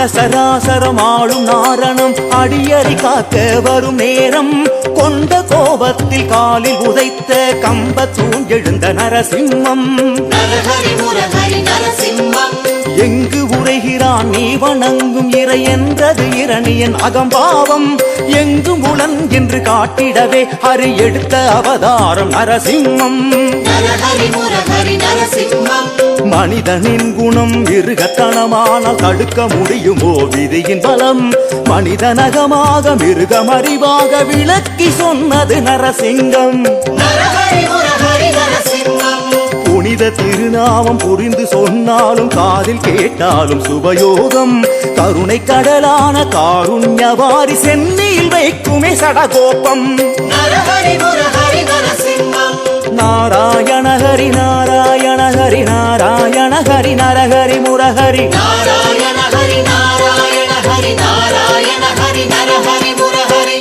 அண்ட சராசரம் ஆளும் நாரணம் அடியறி காக்க வரும் நேரம் கொண்ட கோபத்தில் காலில் உதைத்த கம்ப தூண்டெழுந்த நரசிம்மம். எங்கு உரைகிறான் நீ வணங்கும் இறை என்றது இரணியன் அகம்பாவம். எங்கும் உளன் என்று காட்டிடவே ஹரி எடுத்த அவதாரம் நரசிம்மம். மனிதனின் குணம் மிருகத்தனமானால் தடுக்க முடியுமோ விதியின் பலம்? மனிதனகமாக மிருகம் அறிவாக விளக்கி சொன்னது நரசிங்கம். புனித திருநாமம் புரிந்து சொன்னாலும் காதில் கேட்டாலும் சுபயோகம். கருணை கடலான காருண்யவாரி சென்னியில் வைக்குமே சடகோபம். நாராயண ஹரி நாராயண ஹரி நாராயண ஹரி நரஹரி முரஹரி. நாராயண ஹரி நாராயண ஹரி நாராயண ஹரி நரஹரி முரஹரி.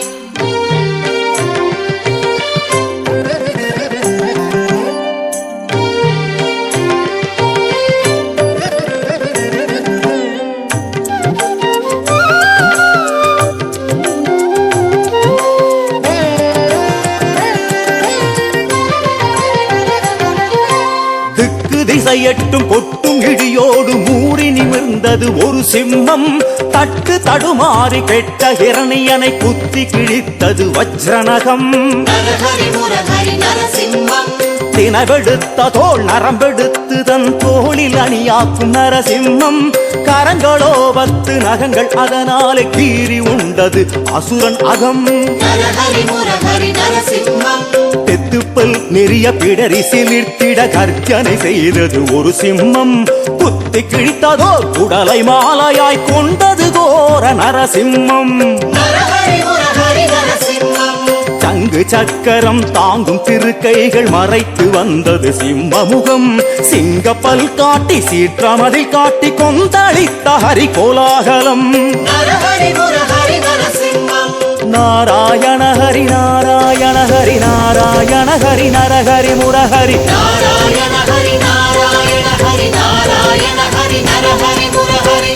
திசையட்டும் கொட்டும் இடியோடு மூறி நிமிர்ந்தது ஒரு சிம்மம். தட்டு தடுமாறி கெட்ட இரணியனை குத்தி கிழித்தது வஜ்ரநகம். தினவெடுத்த தோல் நரம்பெடுத்து தன் தோளில் அணியாக்கும் நரசிம்மம். கரங்களோ 10 நகங்கள் அதனாலே கீறி உண்டது அசுரன் அகம். தெத்துப்பல் நெறிய பிடரி சிலிர்த்திட கர்ஜனை செய்தது ஒரு சிம்மம். குத்தி கிழித்ததோ உடலை மாலையாய் கொண்டது கோர நரசிம்மம். சங்கு சக்கரம் தாங்கும் திருக்கைகள் மறைத்து வந்தது சிம்மமுகம். சிங்கப்பல் காட்டி சீற்றமதில் காட்டி கொந்தளித்த ஹரி கோலாகலம். நாராயண ஹரி நாராயண ஹரி நாராயண ஹரி நரஹரி முரஹரி. நாராயண ஹரி நாராயண ஹரி நாராயண ஹரி நரஹரி முரஹரி.